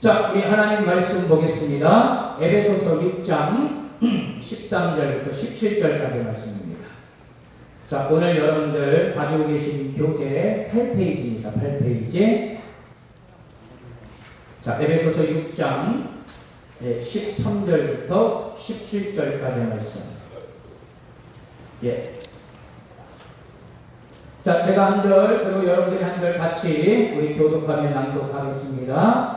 자, 우리 하나님 말씀 보겠습니다. 에베소서 6장 13절부터 17절까지 말씀입니다. 자, 오늘 여러분들 가지고 계신 교재 8페이지입니다. 8페이지. 자, 에베소서 6장 13절부터 17절까지 말씀. 예. 자, 제가 한 절, 그리고 여러분들이 한 절 같이 우리 교독하며 낭독하겠습니다.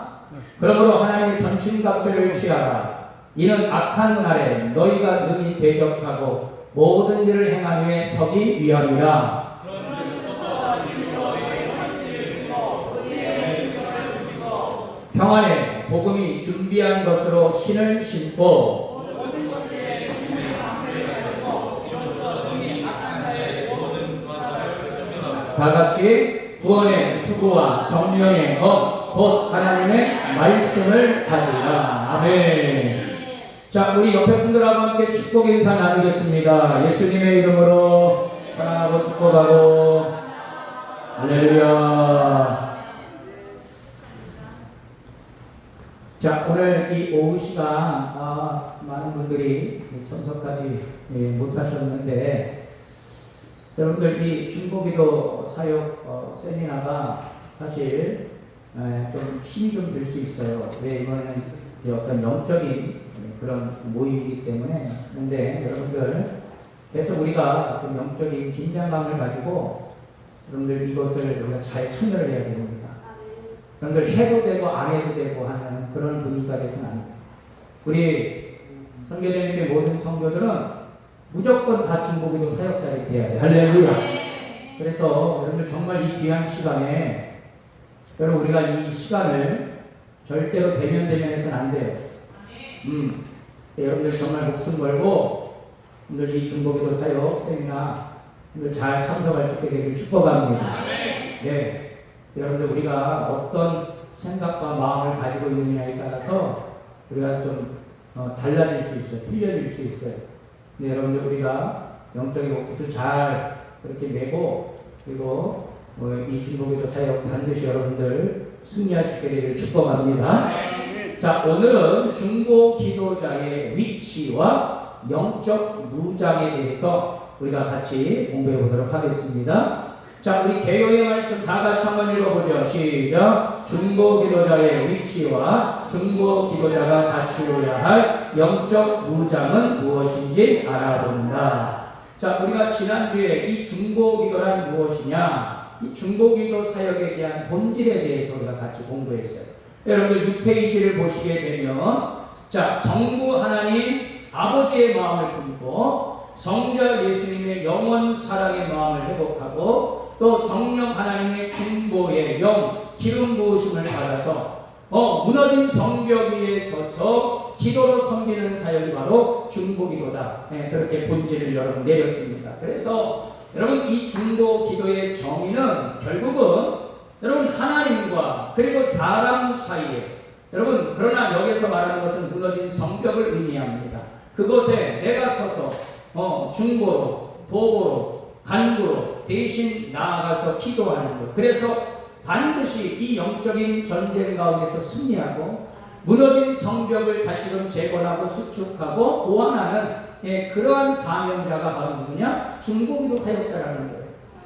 그러므로 하나님의 전신갑주를 취하라. 이는 악한 날에 너희가 능히 대적하고 모든 일을 행한 후에 서기 위함이라. 평안에 복음이 준비한 것으로 신을 신고 다같이 구원의 투구와 성령의 법 곧 하나님의 말씀을 가지라. 아멘. 자, 우리 옆에 분들하고 함께 축복 인사 나누겠습니다. 예수님의 이름으로 사랑하고 축복하고. 할렐루야. 자, 오늘 이 오후 시간 많은 분들이 참석하지 못하셨는데, 여러분들 이 중보기도 사역 세미나가 사실 좀 힘이 좀 들 수 있어요. 왜? 이번에는 어떤 영적인 그런 모임이기 때문에. 그런데 여러분들, 그래서 우리가 좀 영적인 긴장감을 가지고 여러분들 이것을 우리가 잘 참여를 해야 됩니다. 여러분들 해도 되고 안 해도 되고 하는 그런 분위기가 돼서는 안 돼요. 우리 선교대님의 모든 성교들은 무조건 다 중보기도 사역자들이 돼야 돼요. 할렐루야. 그래서 여러분들 정말 이 귀한 시간에 여러분 우리가 이 시간을 절대로 대면해서는 안 돼요. 여러분들 정말 목숨 걸고 오늘 이 중보기도 사역 세미나 잘 참석할 수 있게 되기를 축복합니다. 네, 여러분들 우리가 어떤 생각과 마음을 가지고 있느냐에 따라서 우리가 좀 달라질 수 있어요. 틀려질 수 있어요. 네, 여러분들 우리가 영적인 옷을 잘 그렇게 메고 그리고 이 중보기도 사역 반드시 여러분들 승리하시게 되기를 축복합니다. 자, 오늘은 중보기도자의 위치와 영적 무장에 대해서 우리가 같이 공부해 보도록 하겠습니다. 자, 우리 개요의 말씀 다 같이 한번 읽어보죠. 시작. 중보기도자의 위치와 중보기도자가 갖추어야 할 영적 무장은 무엇인지 알아본다. 자, 우리가 지난주에 이 중보기도란 무엇이냐, 이 중보기도 사역에 대한 본질에 대해서 우리가 같이 공부했어요. 여러분들 6페이지를 보시게 되면, 자, 성부 하나님 아버지의 마음을 품고 성자 예수님의 영원 사랑의 마음을 회복하고 또 성령 하나님의 중보의 영 기름 부으심을 받아서 무너진 성벽 위에 서서 기도로 섬기는 사역이 바로 중보기도다. 그렇게 본질을 여러분 내렸습니다. 그래서 여러분 이 중보기도의 정의는 결국은 여러분 하나님과 그리고 사람 사이에, 여러분 그러나 여기서 말하는 것은 무너진 성벽을 의미합니다. 그곳에 내가 서서 중보로, 도보로, 간구로 대신 나아가서 기도하는 것. 그래서 반드시 이 영적인 전쟁 가운데서 승리하고 무너진 성벽을 다시금 재건하고 수축하고 보완하는 그러한 사명자가 바로 누구냐? 중보기도 사역자라는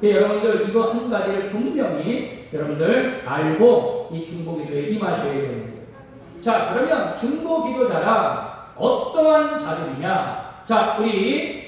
거예요. 여러분들 이거 한 가지를 분명히 여러분들 알고 이 중보기도에 임하셔야 되는 거예요. 자, 그러면 중보기도자라 어떠한 자들이냐? 자, 우리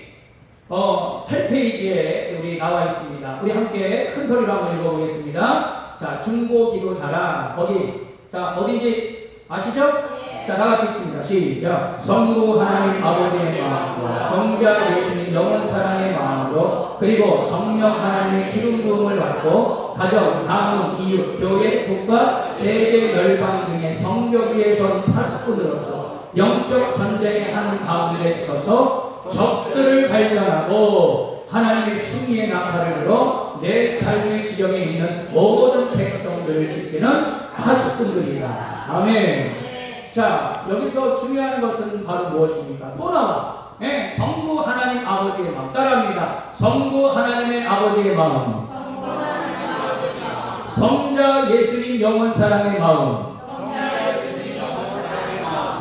8페이지에 우리 나와 있습니다. 우리 함께 큰 소리로 한번 읽어보겠습니다. 자, 중보기도자라 거기, 자, 어딘지 아시죠? 자, 다 같이 읽습니다. 시작. 성부 하나님 아버지의 마음과 성자 예수님 영원 사랑의 마음으로 그리고 성령 하나님의 기름 부음을 받고 가정, 가문, 이웃, 교회, 국가, 세계, 열방 등의 성벽 위에 선 파수꾼으로서 영적 전쟁의 한 가운데 서서 적들을 발견하고 하나님의 승리의 나팔을 불어 내 삶의 지경에 있는 모든 백성들을 지키는 파수꾼들이다. 아멘. 자, 여기서 중요한 것은 바로 무엇입니까? 또 나와. 성부 하나님 아버지의 마음. 따라합니다. 성부 하나님의 아버지의 마음. 성자 예수님 영원 사랑의 마음.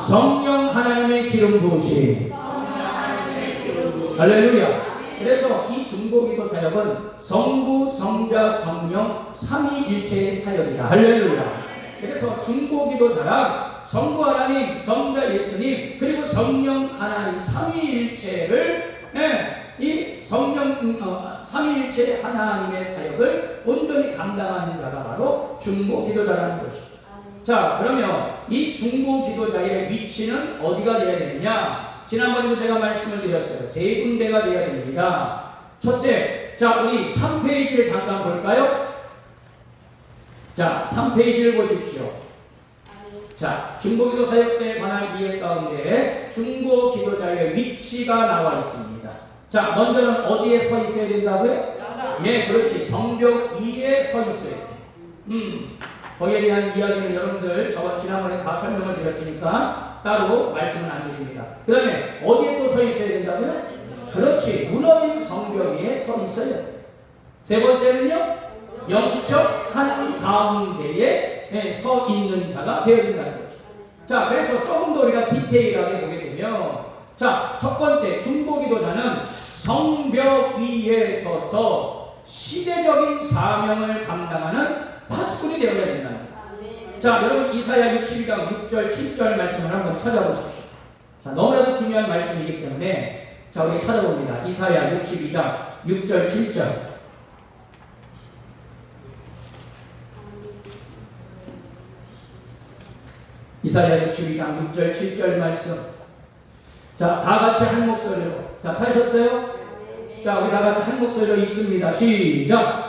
성령 하나님의 기름 부으심. 할렐루야. 그래서 이 중보기도 사역은 성부, 성자, 성령 삼위일체의 사역이다. 할렐루야. 그래서 중보기도자란 성부 하나님, 성자 예수님, 그리고 성령 하나님 삼위일체를 이 성령 삼위일체 하나님의 사역을 온전히 감당하는 자가 바로 중보기도자라는 것입니다. 자, 그러면 이 중보기도자의 위치는 어디가 되어야 되느냐? 지난번에도 제가 말씀을 드렸어요. 세 군데가 되어야 됩니다. 첫째, 자, 우리 3페이지를 잠깐 볼까요? 자, 3페이지를 보십시오. 자, 중보기도 사역자에 관한 이해 가운데 중보기도자의 위치가 나와 있습니다. 자, 먼저는 어디에 서 있어야 된다고요? 예, 그렇지. 성벽 위에 서 있어야 돼. 거기에 대한 이야기는 여러분들 지난번에 다 설명을 드렸으니까 따로 말씀은 안 드립니다. 그 다음에 어디에 또 서 있어야 된다고요? 그렇지. 무너진 성벽 위에 서 있어야 돼. 세 번째는요? 영적 한 가운데에 서 있는 자가 되어야 된다는 거죠. 자, 그래서 조금 더 우리가 디테일하게 보게 되면, 자, 첫 번째 중보기도자는 성벽 위에 서서 시대적인 사명을 감당하는 파수꾼이 되어야 된다. 자, 여러분 이사야 62장 6절 7절 말씀을 한번 찾아보십시오. 자, 너무나도 중요한 말씀이기 때문에 자, 우리 찾아봅니다. 이사야 62장 6절 7절. 이사야 62장 6절 7절 말씀. 자, 다 같이 한 목소리로. 자, 찾으셨어요? 자, 우리 다 같이 한 목소리로 읽습니다. 시작.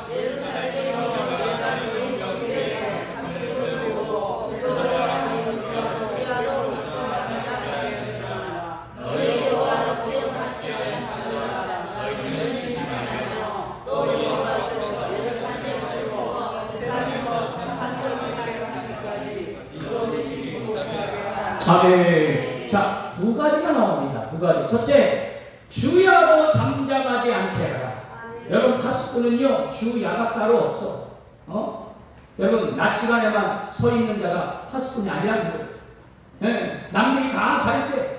아멘. 자, 두 가지가 나옵니다. 두 가지. 첫째, 주야로 잠잠하지 않게 하라. 여러분, 파수꾼은요, 주야가 따로 없어. 여러분, 낮 시간에만 서 있는 자가 파수꾼이 아니라는 거예요. 네, 남들이 다 잘 때,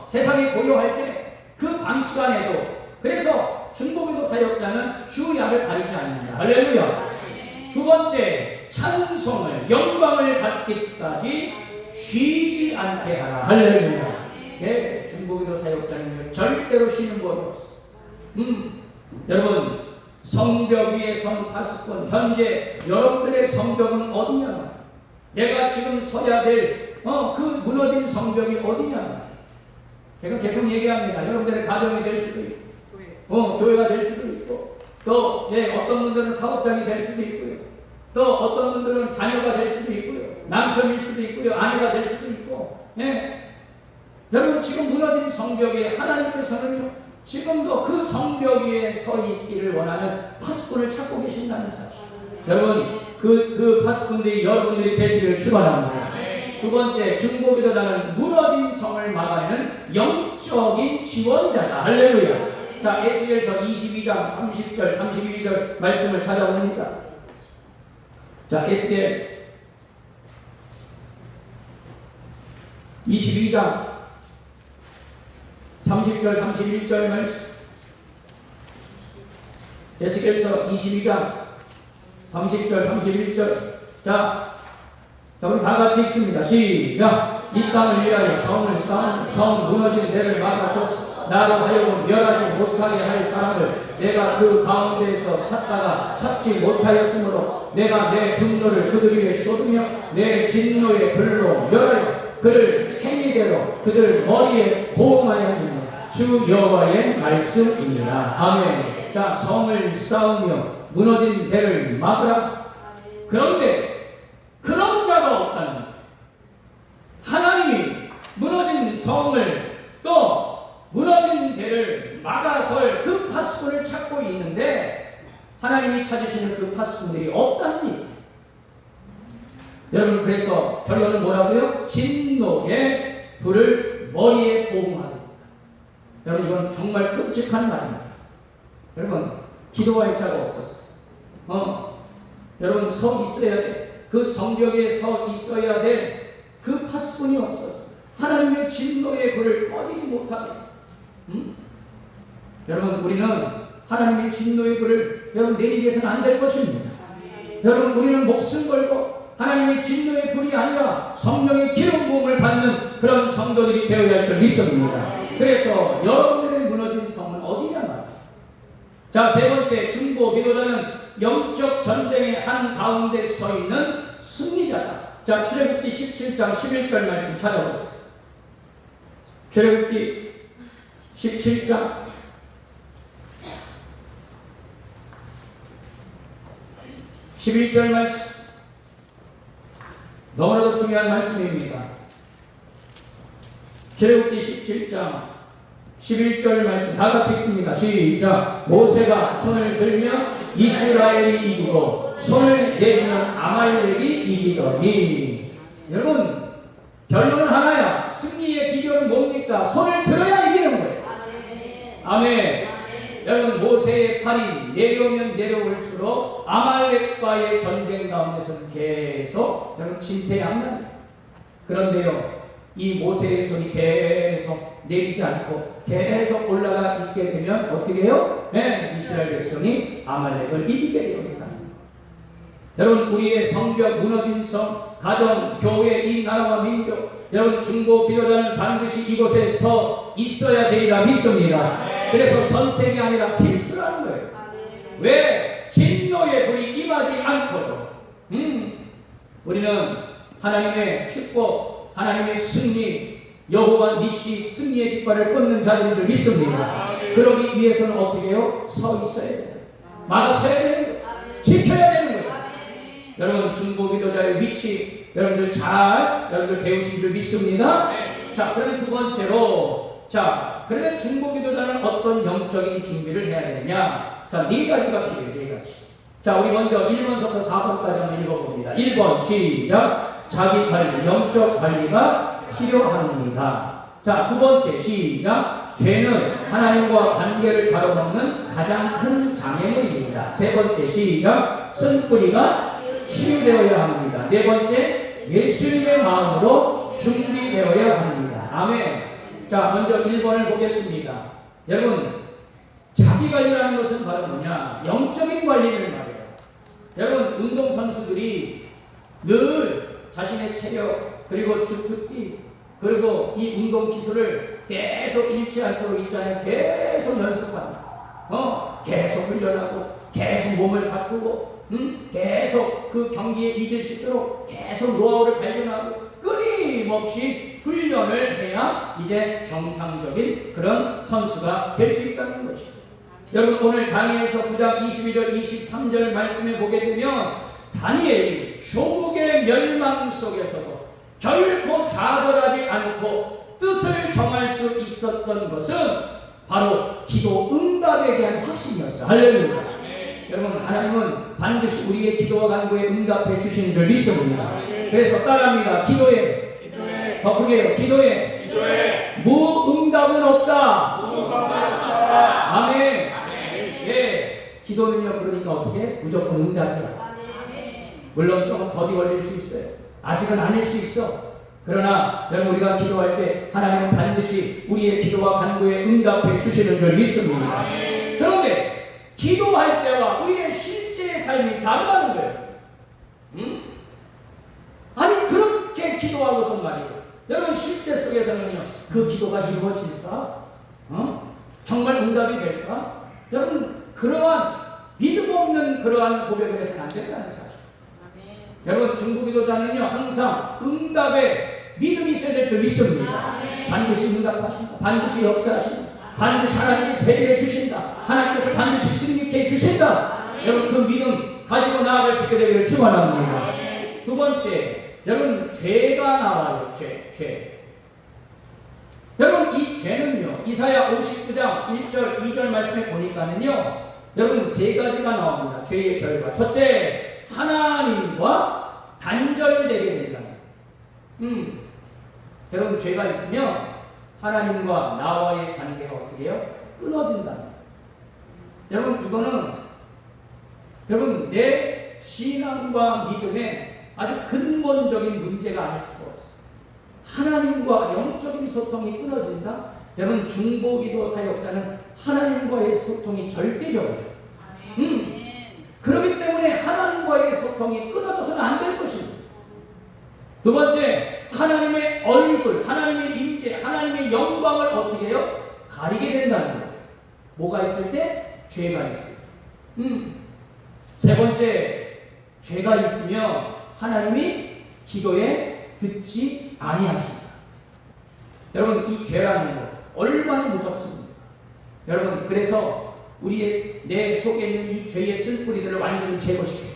세상이 고요할 때, 그 밤 시간에도. 그래서 중보기도 사역자는 주야를 가리지 않는다. 할렐루야. 두 번째, 찬송을, 영광을 받기까지 쉬지 않게 하라. 할렐루야. 예, 중보기도 사역자는 절대로 쉬는 법이 없어. 여러분, 성벽 위에 선 파수꾼, 현재 여러분들의 성벽은 어디냐? 내가 지금 서야 될 그 무너진 성벽이 어디냐? 제가 계속 얘기합니다. 여러분들의 가정이 될 수도 있고, 교회가 될 수도 있고, 또 어떤 분들은 사업장이 될 수도 있고요. 또 어떤 분들은 자녀가 될 수도 있고요. 남편일 수도 있고요. 아내가 될 수도 있고. 여러분, 지금 무너진 성벽에 하나님께서는요, 지금도 그 성벽 위에 서 있기를 원하는 파수꾼을 찾고 계신다는 사실. 여러분, 그 파수꾼들이 여러분들이 되시기를 축원합니다. 두 번째, 중보기도자는 무너진 성을 막아내는 영적인 지원자다. 할렐루야. 자, 에스겔서 22장 30절 32절 말씀을 찾아봅니다. 자, 에스겔 22장 30절 31절 말씀. 에스겔서 22장 30절 31절. 자, 우리 다 같이 읽습니다. 시작. 이 땅을 위하여 성을 쌓은 성 무너진 데를 막아서 나로 하여금 멸하지 못하게 할 사람을 내가 그 가운데에서 찾다가 찾지 못하였으므로 내가 내 분노를 그들 위에 쏟으며 내 진노의 불로 멸하여 그를 행위대로 그들 머리에 보응하여 하느니 주 여호와의 말씀이니라. 아멘. 자, 성을 쌓으며 무너진 데를 막으라. 그런데 그런 자가 없다는 거예요. 하나님이 무너진 성을 또 무너진 데를 막아설 그 파수꾼을 찾고 있는데 하나님이 찾으시는 그 파수꾼들이 없다는 얘기예요. 여러분, 그래서 결론은 뭐라고요? 진노의 불을 머리에 보응하는. 여러분, 이건 정말 끔찍한 말입니다. 여러분, 기도할 자가 없었어요. 여러분, 서 있어야 돼. 그 성벽에 서 있어야 돼. 그 파수꾼이 없어서 하나님의 진노의 불을 꺼지지 못하게. 여러분, 우리는 하나님의 진노의 불을 여러분 내리게 해서는 안 될 것입니다. 여러분, 우리는 목숨 걸고 하나님의 진노의 불이 아니라 성령의 기름 부음을 받는 그런 성도들이 되어야 할 줄 믿습니다. 그래서 여러분들의 무너진 성은 어디냐 말이야. 자, 세 번째, 중보 기도자는 영적 전쟁의 한 가운데 서 있는 승리자다. 자, 출애굽기 17장 11절 말씀 찾아보세요. 출애굽기 17장 11절 말씀, 너무나도 중요한 말씀입니다. 출애굽기 17장 11절 말씀 다 같이 읽습니다. 시작. 모세가 손을 들며 이스라엘이 이기고 손을 내리면 아말렉이 이기더니. 여러분, 결론은 하나야. 승리의 비결은 뭡니까? 손을 들어야 이기는 거예요. 아멘. 여러분, 모세의 팔이 내려오면 내려올수록 아말렉과의 전쟁 가운데서는 계속 여러분 진퇴양난. 그런데요, 이 모세의 손이 계속 내리지 않고 계속 올라가 있게 되면 어떻게 해요? 네, 이스라엘 백성이 아말렉을 이기게 됩니다. 여러분, 우리의 성벽, 무너진 성, 가정, 교회, 이 나라와 민족, 여러분 중보 기도자는 반드시 이곳에 서 있어야 되리라 믿습니다. 그래서 선택이 아니라 필수라는 거예요. 왜? 진노의 불이 임하지 않도록. 우리는 하나님의 축복, 하나님의 승리, 여호와 니시 승리의 깃발을 꽂는 자들인 줄 믿습니다. 그러기 위해서는 어떻게 해요? 서 있어야 돼요. 막아서야 되는 거예요. 지켜야 되는 거예요. 여러분, 중보 기도자의 위치 여러분들 배우신 줄 믿습니다. 자, 그러면 두 번째로, 자, 그러면 중보 기도자는 어떤 영적인 준비를 해야 되느냐? 자, 네 가지가 필요해요. 네 가지. 자, 우리 먼저 1번부터 4번까지 한번 읽어봅니다. 1번 시작. 자기 관리, 영적 관리가 필요합니다. 자, 두 번째 시작. 죄는 하나님과 관계를 가로막는 가장 큰 장애물입니다. 세 번째 시작. 쓴뿌리가 치유되어야 합니다. 네 번째, 예수님의 마음으로 준비되어야 합니다. 아멘. 자, 먼저 1번을 보겠습니다. 여러분, 자기 관리라는 것은 바로 뭐냐? 영적인 관리를 말해요. 여러분, 운동선수들이 늘 자신의 체력, 그리고 주특기, 그리고 이 운동 기술을 계속 잃지 않도록 있잖아요. 계속 연습합니다. 계속 훈련하고, 계속 몸을 가꾸고, 계속 그 경기에 이길 수 있도록 계속 노하우를 발견하고 끊임없이 훈련을 해야 이제 정상적인 그런 선수가 될 수 있다는 것이죠. 여러분, 오늘 다니엘서 9장 22절 23절 말씀에 보게 되면 다니엘이 조국의 멸망 속에서도 결코 좌절하지 않고 뜻을 정할 수 있었던 것은 바로 기도 응답에 대한 확신이었어요. 할렐루야. 여러분, 하나님은 반드시 우리의 기도와 간구에 응답해 주시는 줄 믿습니다. 그래서 따라합니다. 기도해. 더 크게요. 기도해. 무응답은 없다. 아멘. 예. 기도는요, 그러니까 어떻게? 무조건 응답이야. 물론 조금 더디 걸릴 수 있어요. 아직은 아닐 수 있어. 그러나 여러분, 우리가 기도할 때 하나님은 반드시 우리의 기도와 간구에 응답해 주시는 줄 믿습니다. 그런데 기도할 때와 우리의 실제의 삶이 다르다는 거예요. 아니, 그렇게 기도하고서 말이에요. 여러분, 실제 속에서는요, 그 기도가 이루어질까? 정말 응답이 될까? 여러분, 그러한 믿음 없는 그러한 고백을 해서는 안 된다는 사실. 여러분, 중보 기도자는요, 항상 응답에 믿음이 있어야 될 줄 믿습니다. 반드시 응답하신다. 반드시 역사하신다. 반드시 하나님이 세례를 주신다. 하나님께서 반드시 승리케 주신다. 여러분, 그 믿음 가지고 나아갈 수 있게 되기를 축원합니다. 두 번째, 여러분, 죄가 나와요. 죄. 여러분, 이 죄는요, 이사야 59장 1절 2절 말씀에 보니까는요, 여러분, 세 가지가 나옵니다. 죄의 결과. 첫째, 하나님과 단절되게 된다. 여러분, 죄가 있으면 하나님과 나와의 관계가 어떻게 해요? 끊어진다. 여러분, 이거는 여러분 내 신앙과 믿음에 아주 근본적인 문제가 아닐 수가 없어요. 하나님과 영적인 소통이 끊어진다? 여러분, 중보기도 사역자는 하나님과의 소통이 절대적이에요. 그렇기 때문에 하나님과의 소통이 끊어져서는 안 될 것입니다. 두 번째, 하나님의 얼굴, 하나님의 임재, 하나님의 영광을 어떻게 해요? 가리게 된다는 거예요. 뭐가 있을 때? 죄가 있어요. 세 번째, 죄가 있으면 하나님이 기도에 듣지 아니하십니다. 여러분, 이 죄라는 거 얼마나 무섭습니까? 여러분, 그래서 우리의 내 속에 있는 이 죄의 쓴뿌리들을 완전히 제거시켜요.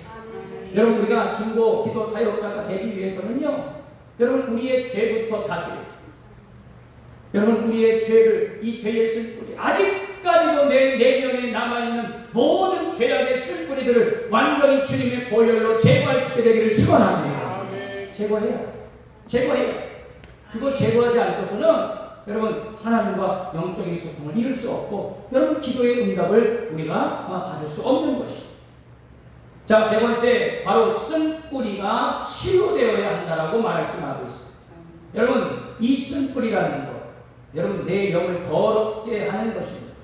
여러분, 우리가 중보 기도 사역자가 되기 위해서는요, 여러분, 우리의 죄부터 다스려요. 여러분, 우리의 죄를, 이 죄의 쓴뿌리, 아직까지도 내 내면에 남아있는 모든 죄악의 쓴뿌리들을 완전히 주님의 보혈로 제거할 수 있게 되기를 축원합니다. 제거해요. 그거 제거하지 않고서는 여러분, 하나님과 영적인 소통을 이룰 수 없고, 여러분, 기도의 응답을 우리가 받을 수 없는 것이죠. 자, 세 번째, 바로 쓴뿌리가 치유되어야 한다라고 말씀하고 있습니다. 여러분, 이 쓴뿌리라는 것, 여러분, 내 영을 더럽게 하는 것입니다.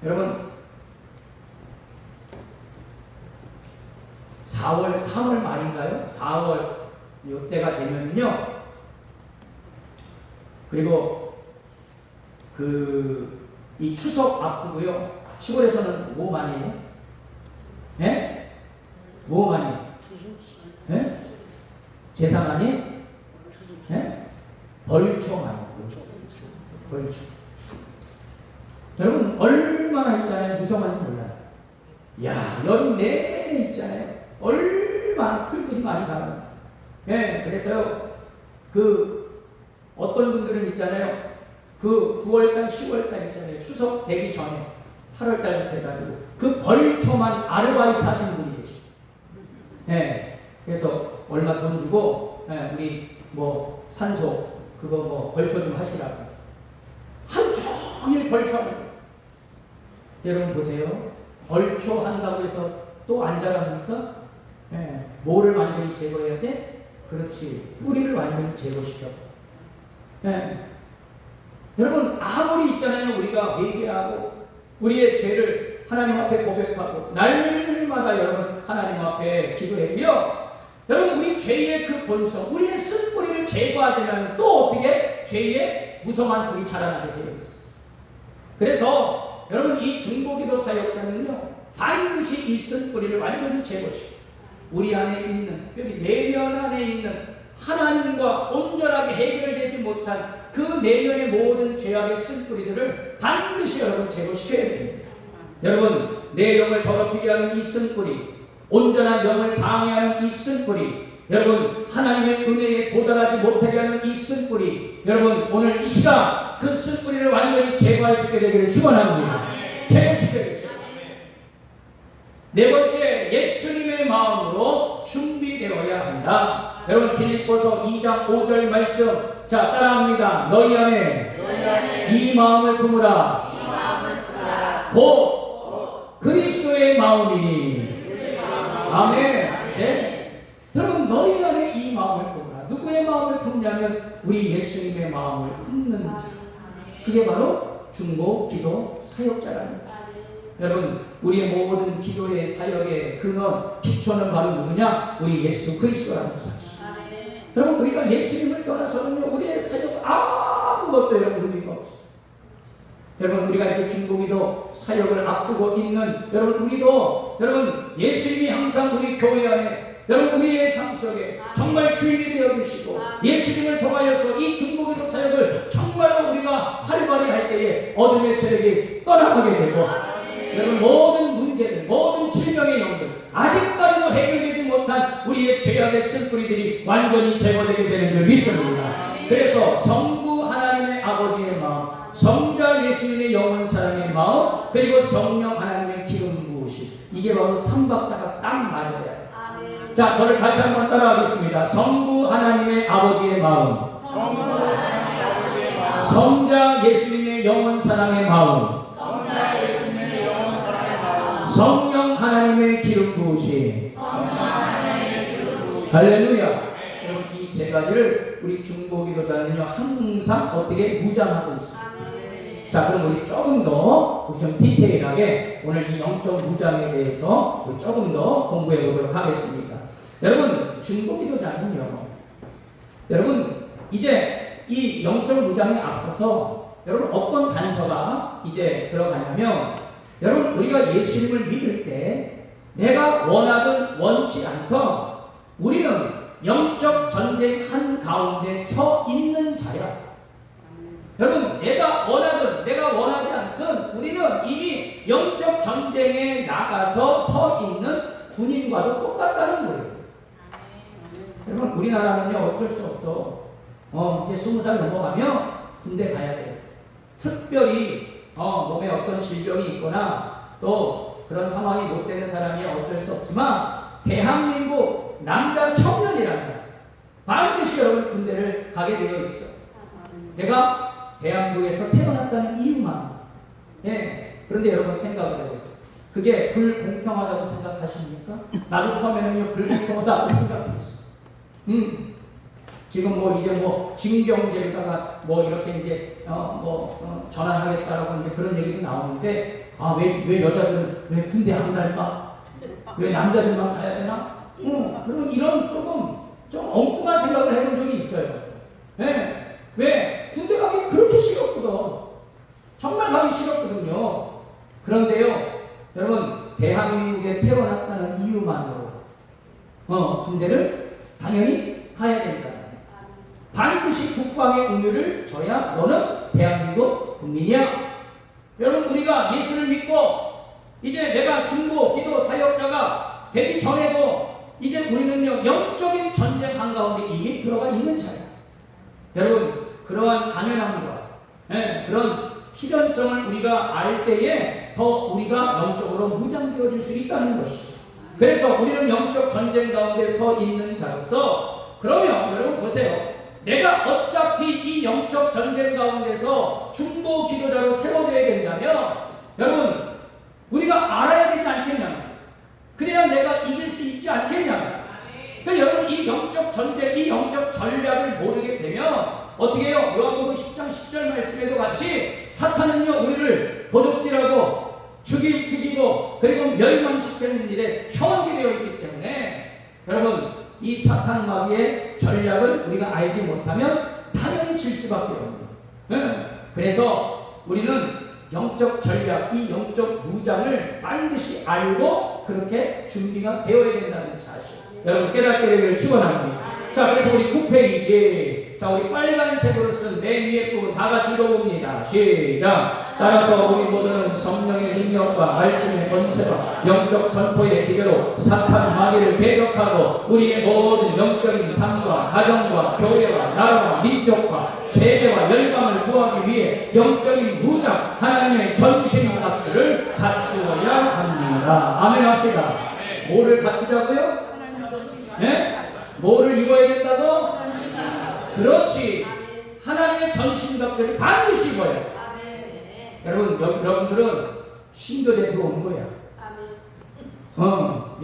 여러분, 3월 말인가요? 4월 이때가 되면요, 그리고 이 추석 앞두고요, 시골에서는 뭐 많이 해요? 예? 뭐 많이 해요? 예? 제사 많이 해요? 예? 벌초 많이 해요. 벌초. 여러분, 얼마나 있잖아요. 무서운지 몰라요. 야, 여름 내내 있잖아요. 얼마나 풀들이 많이 자라요. 예, 그래서요, 어떤 분들은 있잖아요. 9월달, 10월달 있잖아요. 추석 되기 전에 8월달부터 해가지고 그 벌초만 아르바이트 하시는 분이 계시죠. 예, 그래서 얼마 돈 주고, 예, 우리 뭐 산소 그거 뭐 벌초 좀 하시라고 하루 종일 벌초하는 거예요. 여러분 보세요. 벌초 한다고 해서 또 안 자랍니까? 예, 뭐를 완전히 제거해야 돼? 그렇지, 뿌리를 완전히 제거시켜. 예. 여러분, 아무리 있잖아요, 우리가 회개하고 우리의 죄를 하나님 앞에 고백하고 날마다 여러분 하나님 앞에 기도해요. 여러분, 우리 죄의 그 본성, 우리의 쓴뿌리를 제거하려면 또 어떻게 죄의 무성한 불이 자라나게 되어 있어요. 그래서 여러분, 이 중보기도 사역자는요, 반드시 이 쓴뿌리를 완전히 제거시켜요. 우리 안에 있는, 특별히 내면 안에 있는 하나님과 온전하게 해결되지 못한 그 내면의 모든 죄악의 쓴뿌리들을 반드시 여러분 제거시켜야 됩니다. 여러분, 내 영을 더럽히게 하는 이 쓴뿌리, 온전한 영을 방해하는 이 쓴뿌리, 여러분, 하나님의 은혜에 도달하지 못하게 하는 이 쓴뿌리, 여러분, 오늘 이 시간 그 쓴뿌리를 완전히 제거할 수 있게 되기를 축원합니다. 제거시켜야죠. 네 번째, 예수님의 마음으로 준비되어야 한다. 여러분, 빌립보서 2장 5절 말씀, 자, 따라합니다. 너희 안에 이 마음을 품으라. 곧 그리스도의 마음이니. 아멘. 네? 여러분, 너희 안에 이 마음을 품으라. 누구의 마음을 품냐면 우리 예수님의 마음을 품는지. 그게 바로 중보 기도 사역자라는 것입니다. 여러분, 우리의 모든 기도의 사역의 근원, 기초는 바로 누구냐? 우리 예수 그리스도라는 사실. 여러분, 우리가 예수님을 떠나서는요, 우리의 사역 아무것도 여러분 의미가 없어요. 여러분, 우리가 이렇게 중보기도 사역을 앞두고 있는 여러분, 우리도 여러분 예수님이 항상 우리 교회 안에, 여러분 우리의 삶 속에 정말 주인이 되어 주시고 예수님을 통하여서 이 중보기도 사역을 정말로 우리가 활발히 할 때에 어둠의 세력이 떠나가게 되고, 여러분 모든 문제들, 모든 질병의 영들, 아직까지도 해결되지 못한 우리의 죄악의 쓴뿌리들이 완전히 제거되게 되는 줄 믿습니다. 그래서 성부 하나님의 아버지의 마음, 성자 예수님의 영원 사랑의 마음, 그리고 성령 하나님의 기름 부으심, 이게 바로 삼박자가 딱 맞아야 해요. 자, 저를 다시 한번 따라하겠습니다. 성부 하나님의 아버지의 마음, 성자 예수님의 영원 사랑의 마음, 성령 하나님의 기름 부으심. 할렐루야. 여러분, 이 세 가지를 우리 중보기도자는요 항상 어떻게 무장하고 있습니다. 자, 그럼 우리 조금 더 우리 좀 디테일하게 오늘 이 영적 무장에 대해서 우리 조금 더 공부해 보도록 하겠습니다. 여러분, 중보기도자는요, 여러분 이제 이 영적 무장에 앞서서 여러분 어떤 단서가 이제 들어가냐면, 여러분 우리가 예수님을 믿을 때 내가 원하든 원치 않던 우리는 영적 전쟁 한가운데 서 있는 자야. 여러분, 내가 원하든 내가 원하지 않든 우리는 이미 영적 전쟁에 나가서 서 있는 군인과도 똑같다는 거예요. 여러분, 우리나라는요 어쩔 수 없어. 이제 20살 넘어가면 군대 가야 돼. 특별히 몸에 어떤 질병이 있거나 또 그런 상황이 못 되는 사람이 어쩔 수 없지만, 대한민국 남자 청년이라면 반드시 여러분 군대를 가게 되어 있어. 내가 대한민국에서 태어났다는 이유만. 예. 그런데 여러분 생각을 해보세요. 그게 불공평하다고 생각하십니까? 나도 처음에는요 불공평하다고 생각했어. 지금 뭐 이제 뭐 징병제에다가 뭐 이렇게 이제 전환하겠다라고 이제 그런 얘기도 나오는데, 왜 여자들은 왜 군대 안 갈까? 왜 남자들만 가야 되나? 그런 이런 좀 엉뚱한 생각을 해본 적이 있어요. 네. 왜 군대 가기 그렇게 싫었거든. 정말 가기 싫었거든요. 그런데요, 여러분 대한민국에 태어났다는 이유만으로 군대를 당연히 가야 된다. 반드시 국방의 의무를 져야 너는 대한민국 국민이야. 여러분, 우리가 예수를 믿고 이제 내가 중보 기도 사역자가 되기 전에도 이제 우리는요 영적인 전쟁 한가운데 이미 들어가 있는 자야. 여러분, 그러한 당연함과 그런 필연성을 우리가 알 때에 더 우리가 영적으로 무장되어질 수 있다는 것이죠. 그래서 우리는 영적 전쟁 가운데 서 있는 자로서, 그러면 여러분 보세요. 내가 어차피 이 영적 전쟁 가운데서 중보 기도자로 세워져야 된다면, 여러분 우리가 알아야 되지 않겠냐? 그래야 내가 이길 수 있지 않겠냐? 그러니까 여러분, 이 영적 전쟁, 이 영적 전략을 모르게 되면 어떻게 해요? 요한복음 10장 10절 말씀에도 같이 사탄은요 우리를 도둑질하고 죽이고 그리고 멸망시키는 일에 현혹이 되어 있기 때문에, 여러분 이 사탄 마귀의 전략을 우리가 알지 못하면 당연히 질 수밖에 없습니다. 그래서 우리는 영적 전략, 이 영적 무장을 반드시 알고 그렇게 준비가 되어야 된다는 사실, 여러분 깨닫게 되기를 축원합니다. 자, 그래서 우리 9페이지, 자 우리 빨간색으로 쓴 맨 위에 부분 다 같이 읽어봅니다. 시작. 따라서 우리 모두는 성령의 능력과 말씀의 권세와 영적 선포의 기대로 사탄 마귀를 대적하고 우리의 모든 영적인 삶과 가정과 교회와 나라와 민족과 세계와 열방을 구하기 위해 영적인 무장, 하나님의 전신갑주를 갖추어야 합니다. 아멘 합시다. 뭐를 갖추자고요? 네? 뭐를 입어야 된다고? 그렇지. 하나님의 전신갑주를 반드시 입어요. 여러분, 여러분들은 신교대 들어오는 거야.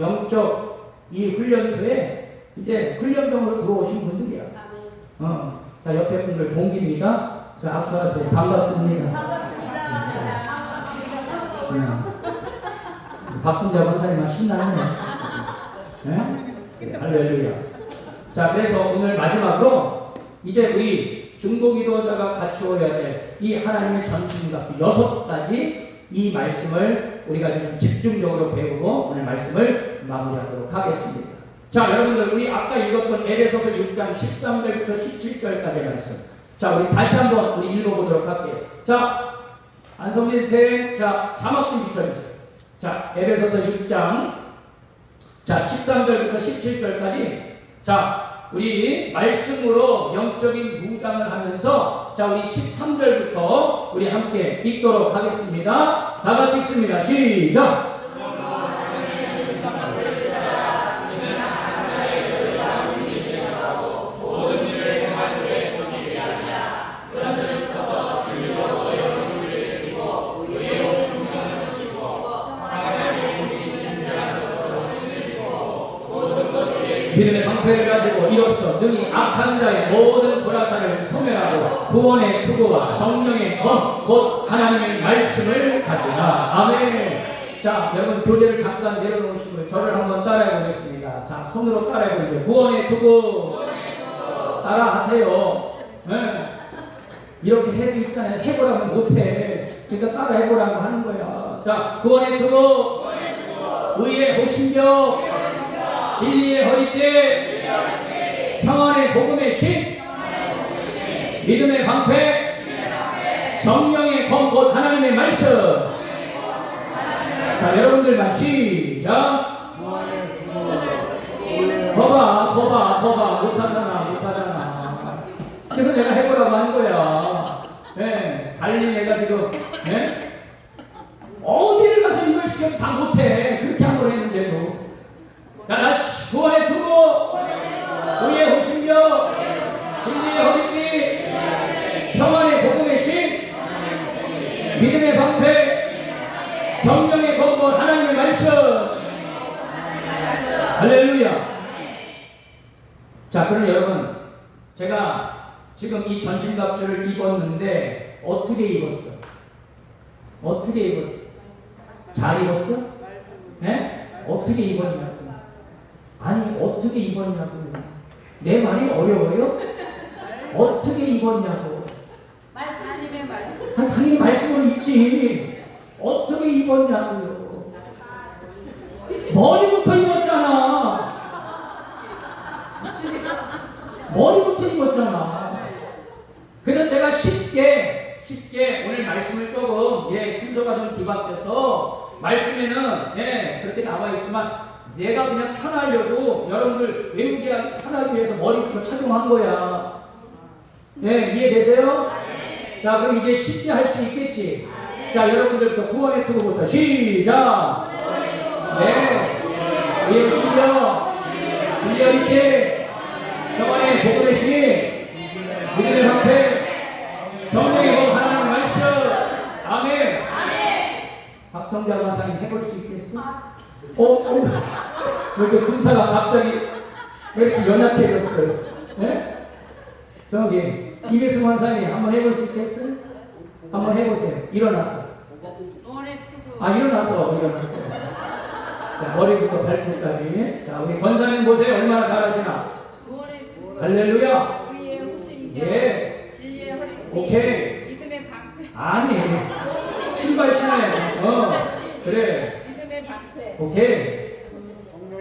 영적 이 훈련소에 이제 훈련병으로 들어오신 분들이야. 자, 옆에 분들 동기입니다. 자, 악수하세요. 반갑습니다. 박순자 권사님만 신나네. 네? 할렐루야. 자, 그래서 오늘 마지막으로 이제 우리 중보기도자가 갖추어야 될 이 하나님의 전신갑주 6가지 이 말씀을 우리가 좀 집중적으로 배우고 오늘 말씀을 마무리하도록 하겠습니다. 자, 여러분들 우리 아까 읽었던 에베소서 6장 13절부터 17절까지 말씀. 자, 우리 다시 한번 우리 읽어보도록 할게요. 자, 안성진 선생님, 자 자막 좀 비춰주세요. 자, 에베소서 6장 자 13절부터 17절까지. 자, 우리 말씀으로 영적인 무장을 하면서 자 우리 13절부터 우리 함께 읽도록 하겠습니다. 다 같이 읽습니다. 시작. 믿음의 방패를 가지고 일어서 이로써 능히 악한 자의 모든 불화살을 소멸하고 구원의 투구와 성령의 검, 곧 하나님의 말씀을 가지라. 아멘. 자, 여러분 교재를 잠깐 내려놓으시고 저를 한번 따라해 보겠습니다. 자, 손으로 따라해 볼게요. 구원의 투구 따라 하세요. 네. 이렇게 해도 있잖아요. 해보라면 못해. 그러니까 따라 해보라고 하는 거야. 자, 구원의 투구, 의의 호신경, 진리의 허리띠, 평안의 복음의 신, 믿음의 방패, 성령의 검, 곧 하나님의 말씀. 자, 여러분들만 시작. 봐봐 못하잖아. 그래서 내가 해보라고 한 거야. 네, 달리 내가 지금 네? 어디를 가서 이걸 시켜도 다 못해. 그렇게 한 걸 했는데도. 자, 다시 구원의 투구, 의의 호신경, 진리의 허리띠, 평안의 복음의 신, 믿음의 방패, 성령의 검, 하나님의 말씀. 할렐루야. 자, 그럼 여러분, 제가 지금 이 전신갑주를 입었는데 어떻게 입었어? 어떻게 입었어? 잘 입었어? 네? 어떻게 입었냐고. 아니, 어떻게 입었냐고. 내 말이 어려워요? 어떻게 입었냐고. 하나님의 말씀. 당연히 말씀으로 입지. 어떻게 입었냐고요. 머리부터 입었잖아. 머리부터 입었잖아. 그래서 제가 쉽게 오늘 말씀을 조금 순서가 좀 뒤바뀌어서 말씀에는 그렇게 나와 있지만 내가 그냥 편하려고 여러분들 외우기 편하기 위해서 머리부터 착용한 거야. 이해되세요? 자, 그럼 이제 쉽게 할 수 있겠지? 자, 여러분들부터 구원의 투구부터 시작! 의의 신경, 진리의 있게, 평안의 복음의 신, 믿음의 방패, 성령의 검, 하나님의 말씀. 아멘. 박성자 권사님 해볼 수 있겠어? 왜 이렇게 군사가 갑자기 왜 이렇게 연약해졌어요? 네? 저기 김혜승 권사님 한번 해볼 수 있겠어요? 한번 해보세요. 일어나서. 일어나서. 자, 머리부터 발끝까지. 자, 우리 권사님 보세요. 얼마나 잘하시나. 할렐루야. 진리의 허리띠, 오케이. 믿음의 방패. 아니, 신발 신어야. 그래. 믿음의 방패. 오케이.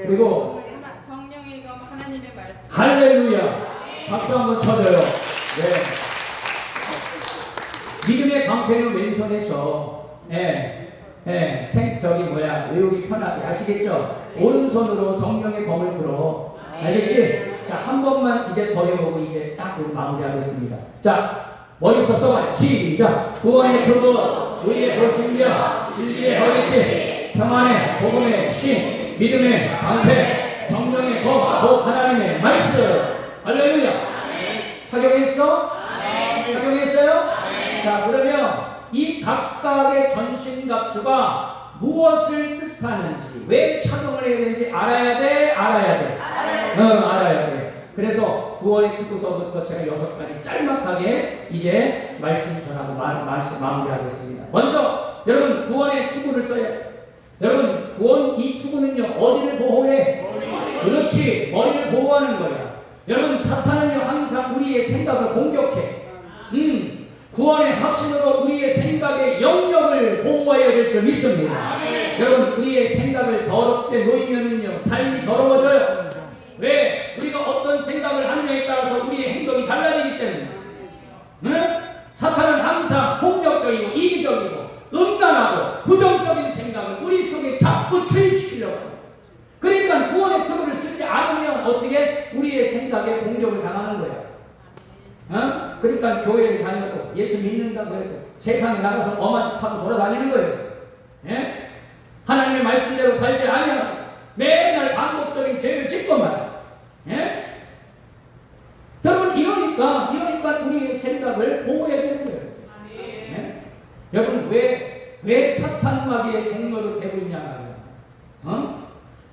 그리고 성령의 검, 하나님의 말씀. 할렐루야. 박수 한번 쳐줘요. 믿음의 방패는 왼손에 쳐. 외우기 편하게 아시겠죠? 오른손으로 성령의 검을 들어. 알겠지? 자, 한 번만 이제 더 해보고 이제 딱 마무리하겠습니다. 자, 머리부터 써봐요. 시작! 구원의 투구, 의의 호신경, 진리의 허리띠, 평안의 복음의 신, 믿음의 방패, 성령의 검, 곧 하나님의 말씀. 할렐루야. 착용했어? 착용했어요? 자, 그러면 이 각각의 전신갑주가 무엇을 뜻하는지, 왜 착용을 해야 되는지 알아야 돼? 알아야 돼. 그래서 구원의 투구서부터 제가 6가지 짤막하게 이제 말씀 전하고 말씀 마무리하겠습니다. 먼저 여러분 구원의 투구를 써야 돼요. 여러분 구원 이 투구는요 어디를 보호해? 그렇지, 머리를 보호하는 거야. 여러분 사탄은요 항상 우리의 생각을 공격해. 구원의 확신으로 우리의 생각의 영역을 보호해야 될 줄 믿습니다. 여러분 우리의 생각을 더럽게 놓이면은요 삶이 더러워져요. 왜? 우리가 어떤 생각을 하느냐에 따라서 우리의 행동이 달라지기 때문에. 사탄은 항상 폭력적이고 이기적이고 음란하고 부정적인 생각을 우리 속에 자꾸 주입시키려고 합니다. 그러니까 구원의 투구를 쓰지 않으면 어떻게 우리의 생각에 공격을 당하는 거예요. 그러니까 교회를 다녀도 예수 믿는다 그래도 세상에 나가서 엄한 짓 하고 돌아다니는 거예요. 하나님의 말씀대로 살지 않으면 맨날 반복적인 죄를 짓고만. 여러분 이러니까 우리의 생각을 보호해야 되는 거예요. 여러분 왜 사탄 마귀의 종로를 되고 있냐 말이에요.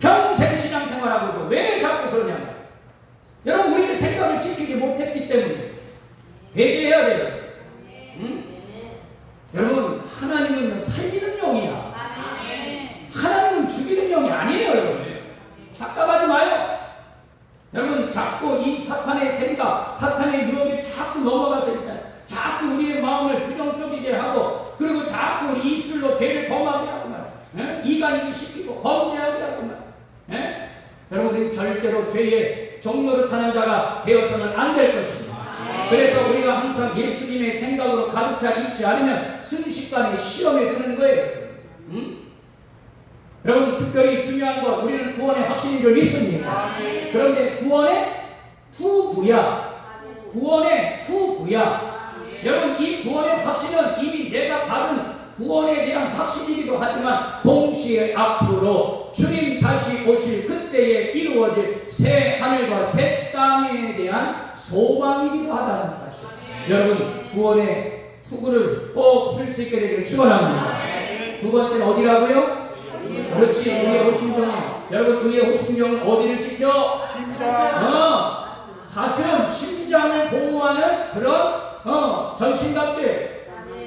평생 신앙생활하고도 왜 자꾸 그러냐 말이에요. 여러분 우리의 때문에 회개해야 돼요. 응? 여러분, 하나님은 살리는 영이야. 하나님은 죽이는 영이 아니에요, 여러분. 착각하지 마요. 여러분, 자꾸 이 사탄의 생각, 사탄의 유혹에 자꾸 넘어가서 있잖아요. 자꾸 우리의 마음을 부정적이게 하고, 그리고 자꾸 우리 입술로 죄를 범하게 하고 말이에요. 이간질 시키고 범죄하게 하고 말이에요. 여러분, 절대로 죄의 종노릇하는 자가 되어서는 안 될 것입니다. 그래서 우리가 항상 예수님의 생각으로 가득 차 있지 않으면 순식간에 시험에 드는 거예요. 여러분, 특별히 중요한 건 우리는 구원의 확신인 줄 믿습니다. 그런데 구원의 투부야. 구원의 투부야. 여러분, 이 구원의 확신은 이미 내가 받은 구원에 대한 확신이기도 하지만 동시에 앞으로 주님 다시 오실 그때에 이루어질 새 하늘과 새 땅에 대한 소망이기도 하다는 사실. 여러분, 구원의 투구를 꼭 쓸 수 있게 되기를 축원합니다. 두 번째는 어디라고요? 그렇지, 의의 호심경이에요. 여러분, 의의 호심경은 어디를 지켜? 가슴, 심장을 보호하는 그런 전신갑주예요.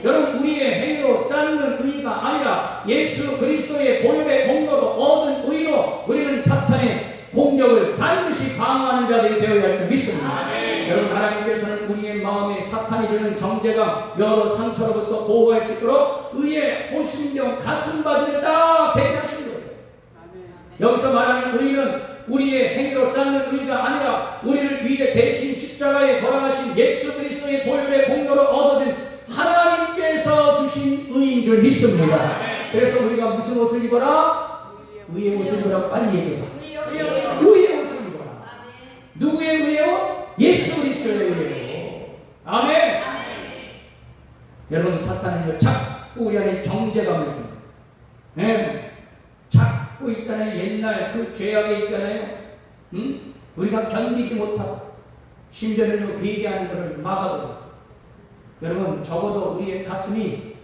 여러분, 우리의 행위로 쌓는 의가 아니라 예수 그리스도의 보혈의 공로로 얻은 의로 우리는 사탄의 공격을 반드시 방어하는 자들이 되어야 할 줄 믿습니다. 여러분, 하나님께서는 우리의 마음에 사탄이 주는 정죄감, 여러 상처로부터 보호할 수 있도록 의의 호심경 가슴바지를 딱 대기하신 거예요. 여기서 말하는 의는 우리의 행위로 쌓는 의가 아니라 우리를 위해 대신 십자가에 돌아가신 예수 그리스도의 보혈의 공로로 얻어진 하나님께서 주신 의인 줄 믿습니다. 그래서 우리가 무슨 옷을 입어라? 의의 옷을 입어라. 빨리 얘기해봐. 의의 옷을 입어라. 누구의 의의 옷? 예수 그리스도의 의의 옷. 아멘. 여러분, 사탄은요 자꾸 우리 안에 정죄감을 줍니다. 네. 자꾸 있잖아요. 옛날 그 죄악에 있잖아요. 우리가 견디지 못하고 심지어는 회개하는 것을 막아도, 여러분, 적어도 우리의 가슴이,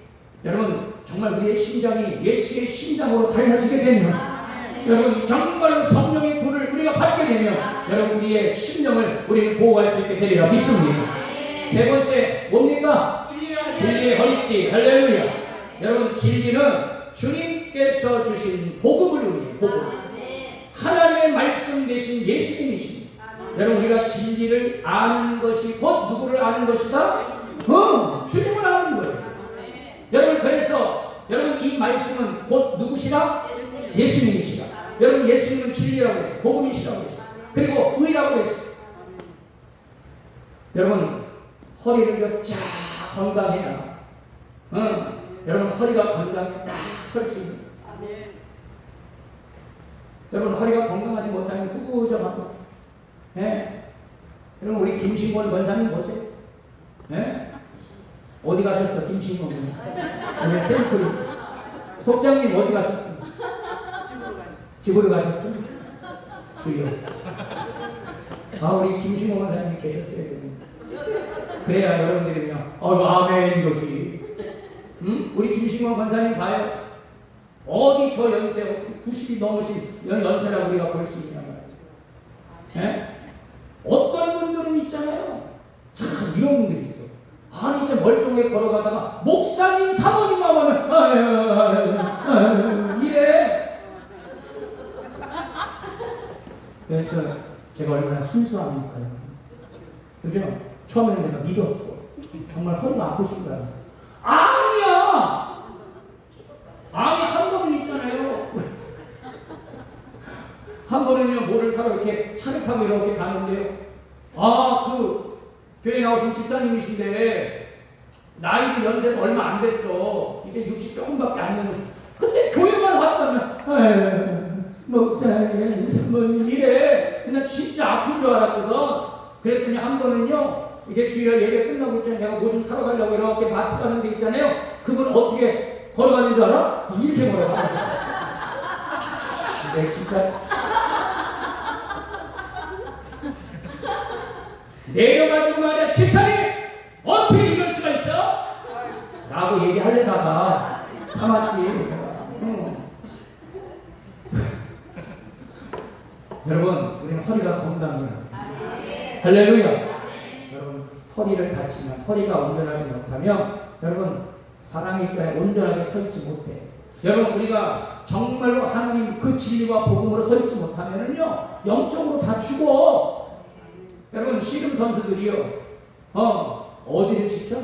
여러분, 정말 우리의 심장이 예수의 심장으로 달라지게 되면, 여러분, 정말 성령의 불을 우리가 받게 되면, 여러분, 우리의 심령을 우리는 보호할 수 있게 되리라 믿습니다. 세 번째 뭡니까? 진리의 허리띠. 할렐루야. 여러분, 진리는 주님께서 주신 복음을 우리의 복음, 하나님의 말씀 대신 예수님이십니다. 여러분, 우리가 진리를 아는 것이 곧 누구를 아는 것이다? 주님을 아는 거예요. 여러분, 그래서 여러분, 이 말씀은 곧 누구시라? 예수님이시라. 여러분, 예수님은 진리라고 했어요. 복음이시라고 했어요. 그리고 의라고 했어요. 여러분, 허리를 쫙 건강해야, 여러분, 허리가 건강해 딱 설 수 있는. 여러분, 허리가 건강하지 못하면 구부정하고. 여러분, 우리 김신권 권사님 보세요. 어디 가셨어, 김신권 권사? 오늘 셀프리. 속장님 어디 가셨어? 집으로 가셨어? 주여. 우리 김신권 권사님이 계셨어요. 그래야 여러분들이면 아멘 이거지. 우리 김신권 권사님 봐요. 어디 저 연세 90이 넘으신 연세라고 우리가 볼 수 있냐 말이죠. 어떤 분들은 있잖아요. 참 이런 분들이 있어. 아니, 이제 멀쩡하게 걸어가다가 목사님 사모님만 보면 이래. 그래서 제가 얼마나 순수합니까요? 그죠? 처음에는 내가 믿었어. 정말 허리가 아프신 거야. 아니야. 아니, 한 번은 있잖아요. 한 번은요, 뭐를 사러 이렇게 차를 타고 이렇게 가는데요. 그 교회 나오신 집사님이신데 나이도 연세도 얼마 안 됐어. 이제 60 조금밖에 안 되는. 근데 교회만 왔다면 목사님 뭐 이래. 나 진짜 아픈 줄 알았거든. 그랬더니 한 번은요, 이제 주일날 예배 끝나고 있잖아요. 내가 뭐 좀 사러 가려고 이렇게 마트 가는 데 있잖아요. 그분 어떻게 걸어가는 줄 알아? 이렇게 걸어가. 근데 진짜 내려가지고 말이야, 집사님 어떻게 이럴 수가 있어? 라고 얘기하려다가 참았지. 여러분, 우리는 허리가 건강해요. 할렐루야. 여러분, 허리를 다치면, 허리가 온전하지 못하면 여러분 사람이 있잖아요. 온전하게 서 있지 못해. 여러분 우리가 정말로 하나님 그 진리와 복음으로 서 있지 못하면은요 영적으로 다 죽어. 여러분 씨름 선수들이요 어디를 지켜?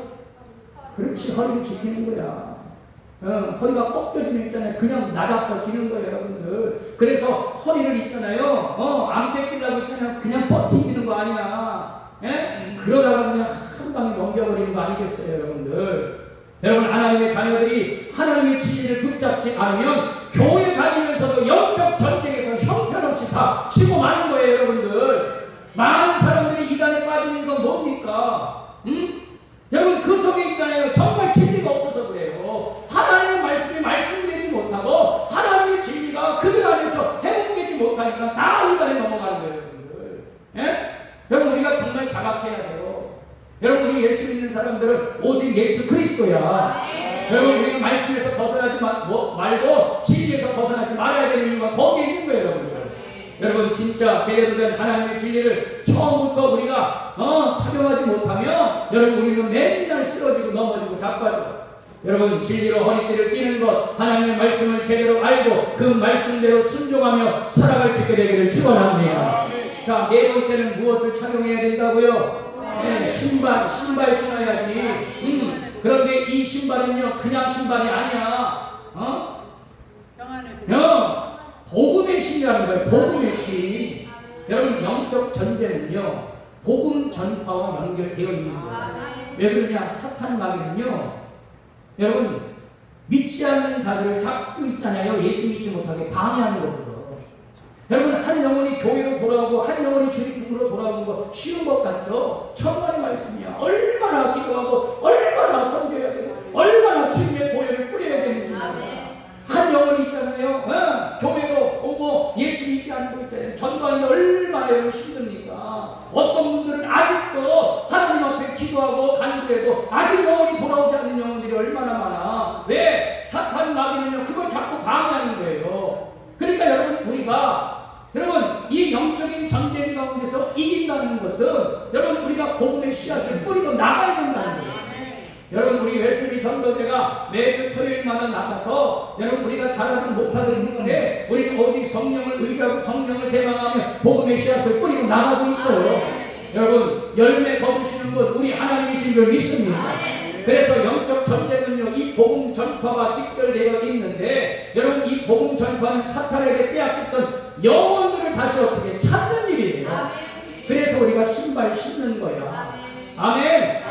그렇지, 허리를 지키는 거야. 허리가 꺾여지면 있잖아요. 그냥 나자빠지는 거예요, 여러분들. 그래서 허리를 있잖아요. 안 뺏기려고 있잖아요. 그냥 버티는 거 아니야. 예? 그러다가 그냥 한 방에 넘겨버리는 거 아니겠어요, 여러분들. 여러분 하나님의 자녀들이 하나님의 진리를 붙잡지 않으면 교회 다니면서도 영적 전쟁에서 형편없이 다 치고 마는 거예요, 여러분들. 많은 사람들이 이단에 빠지는 건 뭡니까? 여러분 그 속에 있잖아요. 정말 진리가 없어서 그래요. 하나님의 말씀이 말씀되지 못하고 하나님의 진리가 그들 안에서 회복되지 못하니까 다 이단에 넘어가는 거예요, 여러분들. 예? 여러분 우리가 정말 자각해야 돼요. 여러분 우리 예수 믿는 사람들은 오직 예수 그리스도야. 여러분 우리가 말씀에서 벗어나지 말고 진리에서 벗어나지 말아야 되는 이유가 거기에 있는 거예요, 여러분들. 여러분 진짜 제대로 된 하나님의 진리를 처음부터 우리가 착용하지 못하면 여러분 우리는 맨날 쓰러지고 넘어지고 자빠져. 여러분 진리로 허리띠를 끼는 것, 하나님의 말씀을 제대로 알고 그 말씀대로 순종하며 살아갈 수 있게 되기를 축원합니다. 자, 네 번째는 무엇을 착용해야 된다고요? 네, 신발 신어야지. 그런데 이 신발은요 그냥 신발이 아니야. 복음의 신이라는 거예요. 복음의 신. 여러분 영적 전쟁은요 복음 전파와 연결되어 있는 거예요. 왜 그러냐? 사탄 마귀는요 여러분 믿지 않는 자들을 잡고 있잖아요. 예수 믿지 못하게 방해하는 거거든요. 여러분 한 영혼이 교회로 돌아오고 한 영혼이 주님으로 돌아오는 거 쉬운 것 같죠? 천만의 말씀이야. 얼마나 기도하고 얼마나 섬겨야 되고 얼마나 주님의 보혈을 뿌려야 되는지. 한 영혼이 있잖아요. 교회로 오고 예수 믿지 않는 거 있잖아요. 전도하는데 얼마나 힘듭니까? 어떤 분들은 아직도 하나님 앞에 기도하고 간구해도 아직 영혼이 돌아오지 않는 영혼들이 얼마나 많아. 왜? 사탄 마귀는요 그걸 자꾸 방해하는 거예요. 그러니까 여러분 우리가 이 영적인 전쟁 가운데서 이긴다는 것은 여러분 우리가 복음의 씨앗을 뿌리고 나가야 된다는 거예요. 여러분 우리 웨슬리 전도대가 매주 토요일마다 나가서 여러분 우리가 잘하든 못하든 했는데 우리는 오직 성령을 의지하고 성령을 대망하며 복음의 씨앗을 뿌리고 나가고 있어요. 여러분 열매 거두시는 것 우리 하나님이신 줄 믿습니다. 그래서 영적 전쟁은요 이 복음 전파와 직결되어 있는데 여러분 이 복음 전파는 사탄에게 빼앗겼던 영혼들을 다시 어떻게 찾는 일이에요. 그래서 우리가 신발 신는 거예요. 아멘.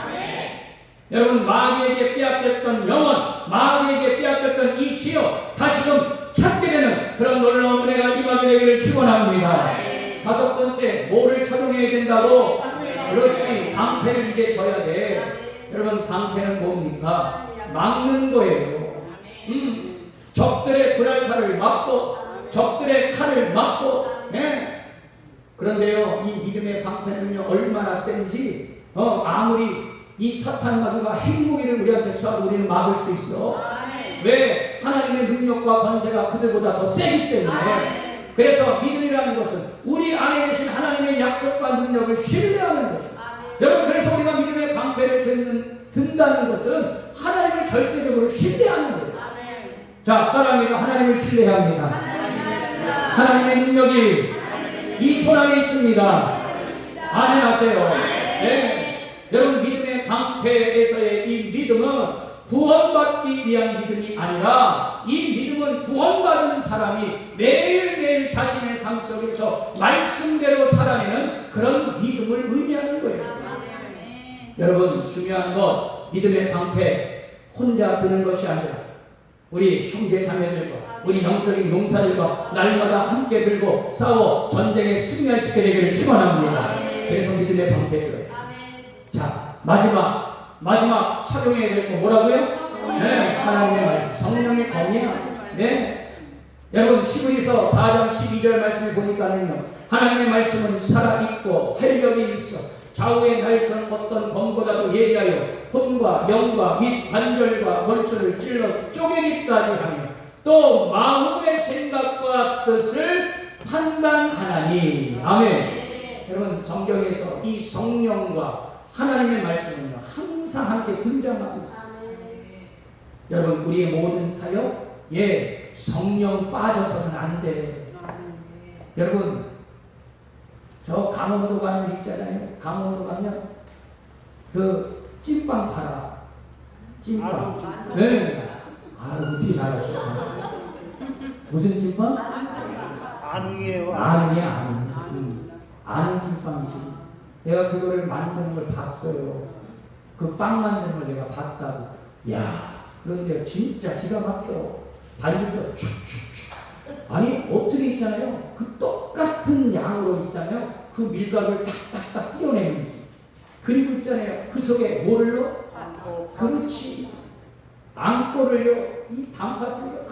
여러분 마귀에게 빼앗겼던 영혼, 마귀에게 빼앗겼던 이 지역 다시금 찾게 되는 그런 놀라운 은혜가 임하게 되기를 축원합니다. 다섯 번째, 뭐를 착용해야 된다고? 그렇지, 방패를 이제 져야 돼. 여러분 방패는 뭡니까? 막는 거예요. 적들의 불알살을 막고 적들의 칼을 막고. 그런데요 이 믿음의 방패는요 얼마나 센지 아무리 이 사탄 마귀가 핵무기를 우리한테 쏴도 우리는 막을 수 있어. 왜? 하나님의 능력과 권세가 그들보다 더 세기 때문에. 그래서 믿음이라는 것은 우리 안에 계신 하나님의 약속과 능력을 신뢰하는 것입니다. 여러분 그래서 우리가 믿음의 방패를 든다는 것은 하나님을 절대적으로 신뢰하는 거예요. 자, 따라합니다. 하나님을 신뢰합니다. 하나님의 능력이 이 손 안에 있습니다. 아멘 하세요. 네. 여러분 믿음의 방패에서의 이 믿음은 구원받기 위한 믿음이 아니라 이 믿음은 구원받은 사람이 매일매일 자신의 삶 속에서 말씀대로 살아내는 그런 믿음을 의미하는 거예요. 여러분 중요한 것 믿음의 방패 혼자 드는 것이 아니라 우리 형제 자매들과 우리 영적인 용사들과 날마다 함께 들고 싸워 전쟁에 승리할 수 있게 되기를 축원합니다. 그래서 믿음의 방패 들어요. 자, 마지막 착용해야 될 거 뭐라고요? 네, 하나님의 말씀, 성령의 검이야. 네, 여러분 히브리서 4장 12절 말씀을 보니까는요, 하나님의 말씀은 살아있고 활력이 있어 좌우의 날선 어떤 검보다도 예리하여 혼과 영과 및 관절과 골수를 찔러 쪼개기까지 하며 또 마음의 생각과 뜻을 판단하나니. 아멘. 여러분 성경에서 이 성령과 하나님의 말씀은요 항상 함께 등장하고 있습니다. 여러분 우리의 모든 사역 성령 빠져서는 안 돼. 여러분 저 강원도 가면 있잖아요. 강원도 가면 그 찐빵 팔아. 찐빵. 네. 어떻게 잘하셨어요? 무슨 찐빵? 안웅이에요. 아는 찐빵이지. 내가 그거를 만드는 걸 봤어요. 그 빵 만드는 걸 내가 봤다고. 야, 그런데 진짜 기가 막혀. 반죽도 촥촥촥. 아니 어떻게 있잖아요. 그 똑같은 양으로 있잖아요. 그 밀가루를 딱딱딱 띄어내는지. 그리고 있잖아요. 그 속에 뭘 넣어? 그렇지. 앙꼬를요. 이 단팥을요.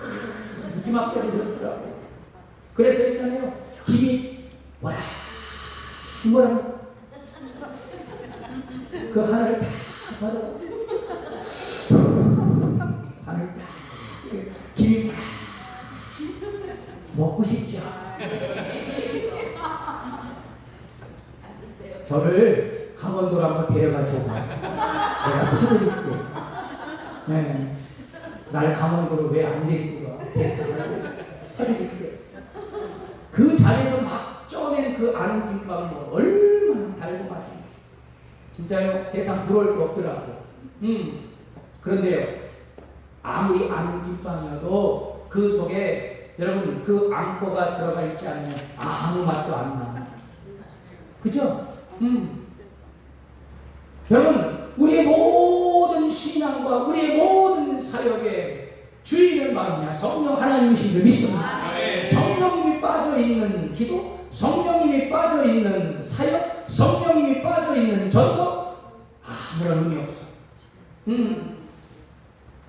무지막지하게 넣더라고요. 그래서 있잖아요. 김이 와 뭐라고 그 하나를 다 받아 하늘 다 김이 막 먹고 싶죠. 저를 강원도로 한번 데려가 줘봐. 내가 사드릴게. 네. 날 강원도로 왜 안 데리고 가? 사드릴게. 그 자리에서 막 쪄낸 그 아는 김밥이 얼마나 달고 맛있는지. 진짜요? 세상 부러울 게 없더라고. 그런데요, 아무리 아는 김밥이어도 그 속에 여러분 그 앙꼬가 들어가 있지 않으면 아무 맛도 안 나. 그죠? 여러분 우리의 모든 신앙과 우리의 모든 사역의 주인은 말이냐 성령 하나님이신 줄 믿습니다. 성령님이 빠져있는 기도, 성령님이 빠져있는 사역, 성령님이 빠져있는 전도 아무런 의미 없어.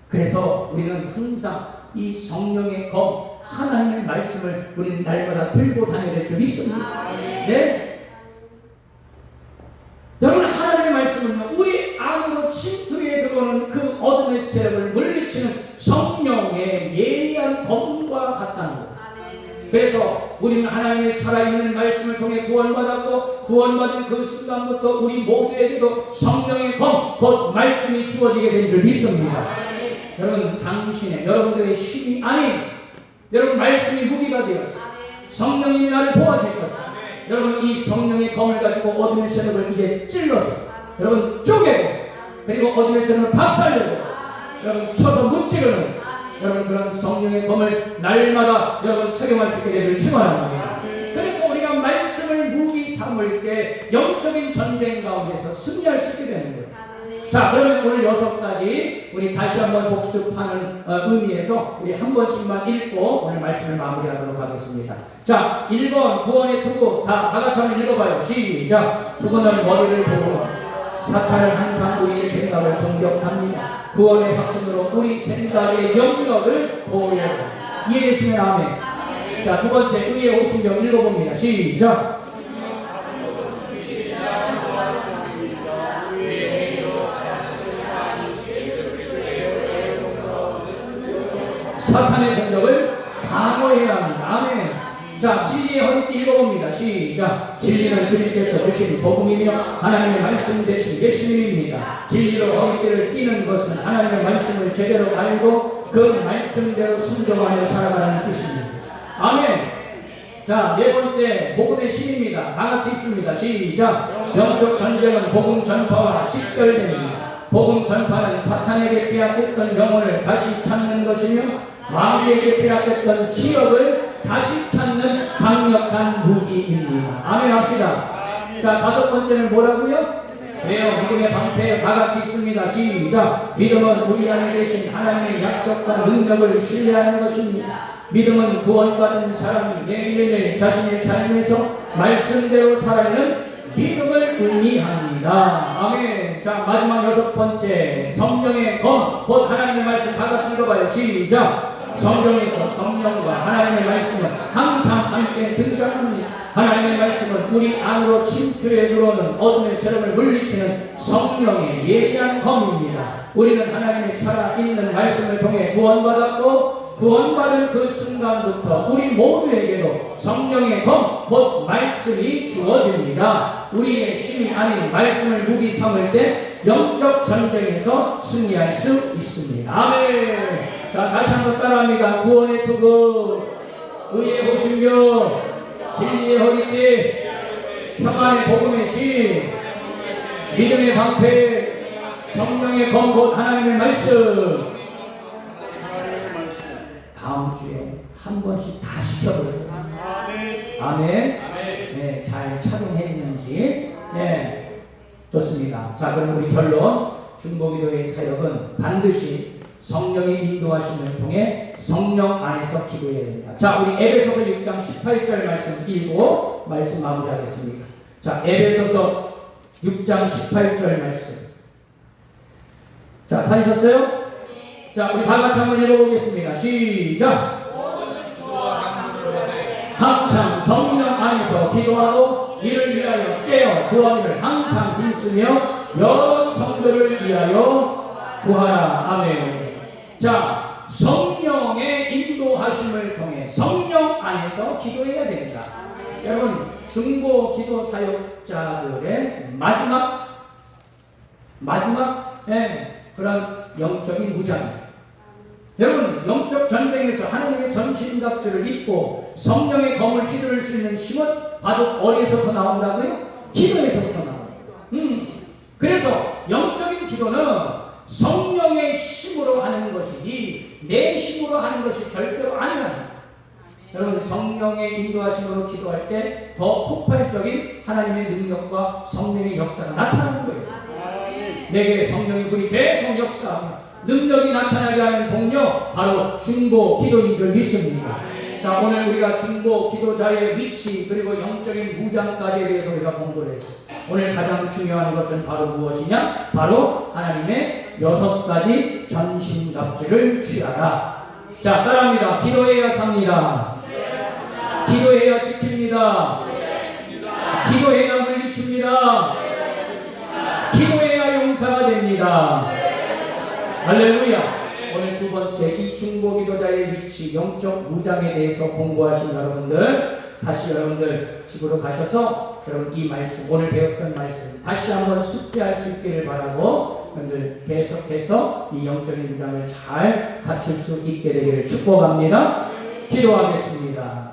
그래서 우리는 항상 이 성령의 검 하나님의 말씀을 우리는 날마다 들고 다녀야 될 줄 믿습니다. 네. 여러분 하나님의 말씀은요 우리 안으로 침투해 들어오는 그 어둠의 세력을 물리치는 성령의 예리한 검과 같다는 것. 그래서 우리는 하나님의 살아있는 말씀을 통해 구원받았고 구원받은 그 순간부터 우리 모두에게도 성령의 검, 곧 말씀이 주어지게 된 줄 믿습니다. 여러분 당신의 여러분들의 힘이 아닌 여러분 말씀이 무기가 되었어요. 성령님이 나를 도와주셨어요. 여러분 이 성령의 검을 가지고 어둠의 세력을 이제 찔러서 여러분 쪼개고 그리고 어둠의 세력을 박살내고 여러분 쳐서 무찌르는 여러분 그런 성령의 검을 날마다 여러분 착용할 수 있게 되기를 축원합니다. 그래서 우리가 말씀을 무기 삼을 때 영적인 전쟁 가운데서 승리할 수 있게 되는 거예요. 자, 그러면 오늘 6가지 우리 다시 한번 복습하는 의미에서 우리 한 번씩만 읽고 오늘 말씀을 마무리하도록 하겠습니다. 자, 1번 구원의 투구 다 같이 한번 읽어봐요. 시작. 투구는 머리를 보고 사탄은 항상 우리의 생각을 공격합니다. 구원의 확신으로 우리 생각의 영역을 보호해요. 이해되시면 아멘. 자, 두 번째 의의 오신경 읽어봅니다. 시작. 사탄의 공격을 방어해야 합니다. 아멘. 자, 진리의 허리띠 읽어봅니다. 시작. 진리는 주님께서 주신 복음이며 하나님의 말씀 대신 예수님입니다. 진리로 허리띠를 띠는 것은 하나님의 말씀을 제대로 알고 그 말씀대로 순종하며 살아가는 뜻입니다. 아멘. 자, 네 번째 복음의 신입니다. 다 같이 읽습니다. 시작. 영적 전쟁은 복음 전파와 직결됩니다. 복음 전파는 사탄에게 빼앗겼던 영혼을 다시 찾는 것이며 마귀에게 빼앗겼던 기억을 다시 찾는 강력한 무기입니다. 아멘 합시다. 자, 다섯 번째는 뭐라고요? 그래요. 믿음의 방패 다 같이 있습니다. 시작. 믿음은 우리 안에 계신 하나님의 약속과 능력을 신뢰하는 것입니다. 믿음은 구원받은 사람이 매일매일 자신의 삶에서 말씀대로 살아내는 믿음을 의미합니다. 아멘. 자, 마지막 여섯 번째 성령의 검, 곧 하나님의 말씀 다 같이 읽어봐요. 시작. 성경에서 성령과 하나님의 말씀은 항상 함께 등장합니다. 하나님의 말씀은 우리 안으로 침투해 들어오는 어둠의 세력을 물리치는 성령의 예리한 검입니다. 우리는 하나님의 살아있는 말씀을 통해 구원받았고 구원받은 그 순간부터 우리 모두에게도 성령의 검, 곧 말씀이 주어집니다. 우리의 심이 아닌 말씀을 무기 삼을 때 영적 전쟁에서 승리할 수 있습니다. 아멘. 자, 다시 한번 따라합니다. 구원의 투구, 의의 호심교, 진리의 허리띠, 평화의 복음의 신, 믿음의 방패, 성령의 검, 곧 하나님의 말씀. 다음 주에 한 번씩 다 시켜보려고. 아멘. 네, 잘 착용했는지. 네, 좋습니다. 자, 그럼 우리 결론. 중보기도의 사역은 반드시 성령의 인도하심을 통해 성령 안에서 기도해야 됩니다. 자, 우리 에베소서 6장 18절 말씀 읽고 말씀 마무리하겠습니다. 자, 에베소서 6장 18절 말씀. 자, 찾으셨어요? 자, 우리 다 같이 한번 읽어보겠습니다. 시작! 항상 성령 안에서 기도하고 이를 위하여 깨어 구하기를 항상 힘쓰며 여러 성도를 위하여 구하라. 아멘. 자, 성령의 인도하심을 통해 성령 안에서 기도해야 됩니다. 여러분, 중보 기도 사역자들의 마지막 그런 영적인 무장. 여러분, 영적 전쟁에서 하나님의 전신갑주를 입고 성령의 검을 휘두를 수 있는 힘은 바로 어디에서부터 나온다고요? 기도에서부터 나옵니다. 그래서 영적인 기도는 성령의 힘으로 하는 것이지 내 힘으로 하는 것이 절대로 아니라. 여러분, 성령의 인도하심으로 기도할 때 더 폭발적인 하나님의 능력과 성령의 역사가 나타나는 거예요. 내게 성령의 불이 계속 역사하며 능력이 나타나게 하는 동력, 바로 중보 기도인 줄 믿습니다. 자, 오늘 우리가 중보 기도자의 위치 그리고 영적인 무장까지에 대해서 우리가 공부를 했어요. 오늘 가장 중요한 것은 바로 무엇이냐? 바로 하나님의 6가지 전신갑주를 취하라. 자, 따라합니다. 기도해야 삽니다. 기도해야 지킵니다. 기도해야 물리칩니다. 기도해야 용사가 됩니다. 할렐루야. 오늘 두 번째, 이 중보 기도자의 위치, 영적 무장에 대해서 공부하신 여러분들, 다시 여러분들 집으로 가셔서 여러분 이 말씀, 오늘 배웠던 말씀 다시 한번 숙지할 수 있기를 바라고, 여러분들 계속해서 이 영적인 무장을 잘 갖출 수 있게 되기를 축복합니다. 기도하겠습니다.